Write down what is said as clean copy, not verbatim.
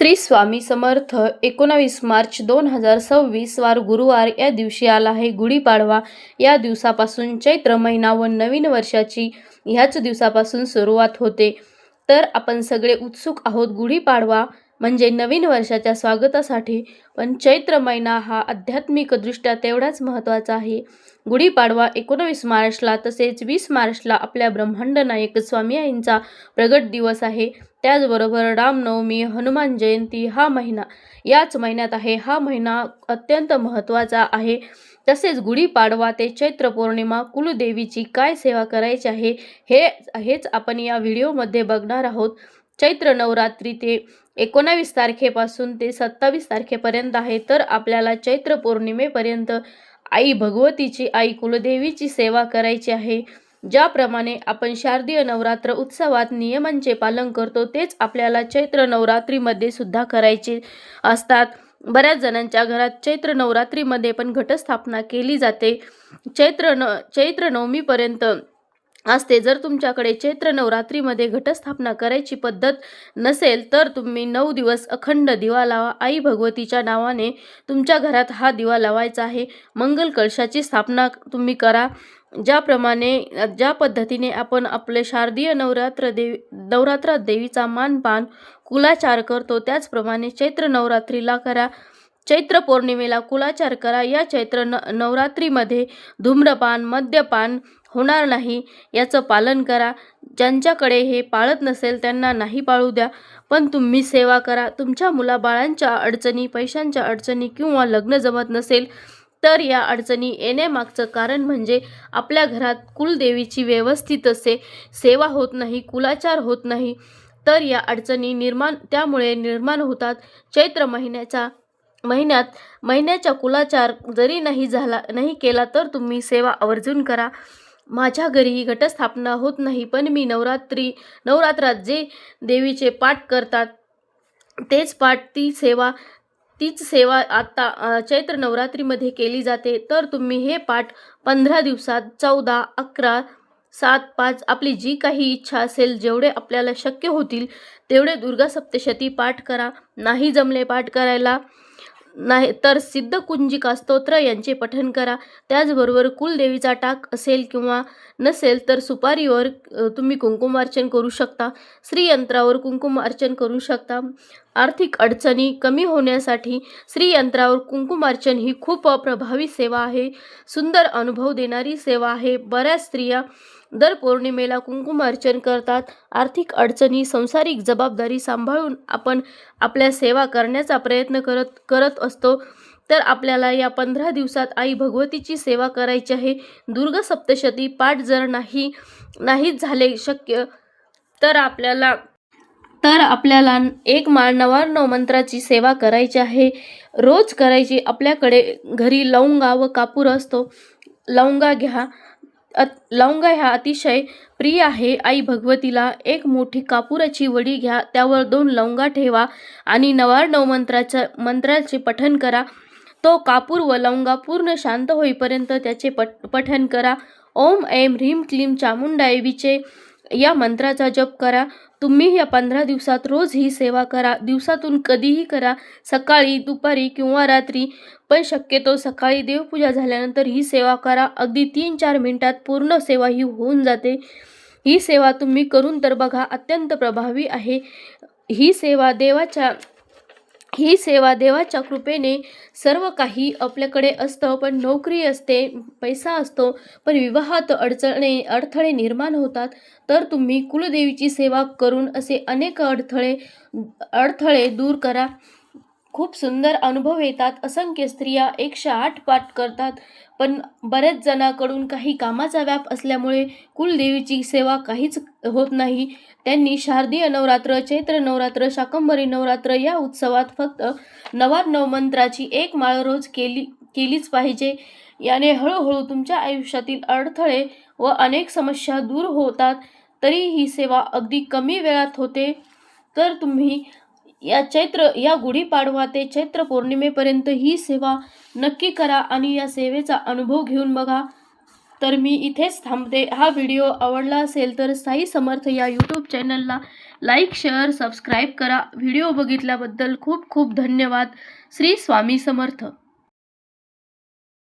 श्री स्वामी समर्थ 19 मार्च 2026 वार गुरुवार या दिवशी आला आहे गुढीपाडवा। या दिवसापासून चैत्र महिना व नवीन वर्षाची ह्याच दिवसापासून सुरुवात होते। तर आपण सगळे उत्सुक आहोत गुढीपाडवा म्हणजे नवीन वर्षाच्या स्वागतासाठी, पण चैत्र महिना हा आध्यात्मिकदृष्ट्या तेवढाच महत्त्वाचा आहे। गुढीपाडवा 19 मार्चला तसेच 20 मार्चला आपल्या ब्रह्मांड नायक स्वामी आईंचा प्रगट दिवस आहे। त्याचबरोबर रामनवमी, हनुमान जयंती याच महिन्यात आहे। हा महिना अत्यंत महत्त्वाचा आहे। तसेच गुढीपाडवा ते चैत्र पौर्णिमा कुलदेवीची काय सेवा करायची आहे हेच आपण या व्हिडिओमध्ये बघणार आहोत। चैत्र नवरात्री ते 19 तारखेपासून ते 27 तारखेपर्यंत आहे। तर आपल्याला चैत्र पौर्णिमेपर्यंत आई भगवतीची, आई कुलदेवीची सेवा करायची आहे। ज्याप्रमाणे आपण शारदीय नवरात्र उत्सवात नियमांचे पालन करतो तेच आपल्याला चैत्र नवरात्रीमध्ये सुद्धा करायचे असतात। बऱ्याच जणांच्या घरात चैत्र नवरात्रीमध्ये पण घटस्थापना केली जाते। चैत्र नवमीपर्यंत असते। जर तुमच्याकडे चैत्र नवरात्रीमध्ये घटस्थापना करायची पद्धत नसेल तर तुम्ही 9 दिवस अखंड दिवा लावा। आई भगवतीच्या नावाने तुमच्या घरात हा दिवा लावायचा आहे। मंगल कलशाची स्थापना तुम्ही करा। ज्या पद्धतीने आपण आपले शारदीय नवरात्रात देवीचा मानपान कुलाचार करतो त्याचप्रमाणे चैत्र नवरात्रीला करा। चैत्र पौर्णिमेला कुलाचार करा। या चैत्र नवरात्रीमध्ये धूम्रपान, मद्यपान होणार नाही याचं पालन करा। ज्यांच्याकडे हे पाळत नसेल त्यांना नाही पाळू द्या, पण तुम्ही सेवा करा। तुमच्या मुलाबाळांच्या अडचणी, पैशांच्या अडचणी किंवा लग्न जमत नसेल तर या अडचणी येण्यामागचं कारण म्हणजे आपल्या घरात कुलदेवीची व्यवस्थित सेवा होत नाही, कुलाचार होत नाही, तर या अडचणी त्यामुळे निर्माण होतात। चैत्र महिन्याच्या कुलाचार जरी नाही केला तर तुम्ही सेवा आवर्जून करा। माझ्या घरीही घटस्थापना होत नाही, पण मी नवरात्रात जे देवीचे पाठ करतात तेच पाठ तीच सेवा आता चैत्र नवरात्रीमध्ये केली जाते। तर तुम्ही हे पाठ 15 दिवसात 14, 11, 7, 5 आपली जी काही इच्छा असेल, जेवढे आपल्याला शक्य होतील तेवढे दुर्गा सप्तशती पाठ करा। नाही जमले पाठ करायला नाही तर सिद्धकुंजिका स्तोत्र यांचे पठण करा। त्याचबरोबर कुलदेवीचा टाक असेल किंवा नसेल तर सुपारीवर तुम्ही कुंकुमार्चन करू शकता, श्रीयंत्रावर कुंकुमार्चन करू शकता। आर्थिक अडचणी कमी होण्यासाठी श्रीयंत्रावर कुंकुमार्चन ही खूप प्रभावी सेवा आहे, सुंदर अनुभव देणारी सेवा आहे। बऱ्याच स्त्रिया दर पौर्णिमेला कुंकुमार्चन करतात। आर्थिक अडचणी, संसारिक जबाबदारी सांभाळून आपण आपल्या सेवा करण्याचा प्रयत्न करत असतो। तर आपल्याला या 15 दिवसात आई भगवतीची सेवा करायची आहे। दुर्गा सप्तशती पाठ जर नाहीच झाले शक्य तर आपल्याला एक माळ 99 मंत्राची सेवा करायची आहे, रोज करायची। आपल्याकडे घरी लवंगा व कापूर असतो, लवंगा घ्या। लवंगा ह्या अतिशय प्रिय आहे आई भगवतीला। एक मोठी कापुराची वडी घ्या, त्यावर 2 लवंगा ठेवा आणि 99 मंत्राचे पठण करा। तो कापूर व लवंगा पूर्ण शांत होईपर्यंत त्याचे पठण करा। ओम ऐं ह्रीं क्लीं चामुंडाय विचे या मंत्राचा जप करा। तुम्ही या 15 दिवसात रोज ही सेवा करा। दिवसातून कधीही करा, सकाळी, दुपारी किंवा रात्री, पण शक्यतो सकाळी देवपूजा झाल्यानंतर ही सेवा करा। अगदी 3-4 मिनिटात पूर्ण सेवा ही होऊन जाते। ही सेवा तुम्ही करून तर बघा, अत्यंत प्रभावी आहे। ही सेवा देवाच्या कृपेने सर्व काही आपल्याकडे असतं, पण नोकरी असते, पैसा असतो, पण विवाहात अडथळे निर्माण होतात। तर तुम्ही कुलदेवीची सेवा करून असे अनेक अडथळे दूर करा। खूप सुंदर अनुभव येतात। असंख्य स्त्रिया 108 पाठ करतात, पण बऱ्याच जणांकडून काही कामाचा व्याप असल्यामुळे कुलदेवीची सेवा काहीच होत नाही। त्यांनी शारदीय नवरात्र, चैत्र नवरात्र, शाकंभरी नवरात्र या उत्सवात फक्त 99 मंत्राची एक माळ रोज केलीच पाहिजे। याने हळूहळू तुमच्या आयुष्यातील अडथळे व अनेक समस्या दूर होतात। तरी ही सेवा अगदी कमी वेळात होते। तर तुम्ही या गुढीपाडवा ते चैत्र पौर्णिमेपर्यंत ही सेवा नक्की करा आणि या सेवेचा अनुभव घेऊन बघा। तर मी इथेच थांबते. हा व्हिडिओ आवडला असेल तर साई समर्थ या यूट्यूब चॅनलला लाईक, शेअर, सबस्क्राईब करा. व्हिडिओ बघितल्याबद्दल खूप खूप धन्यवाद. श्री स्वामी समर्थ.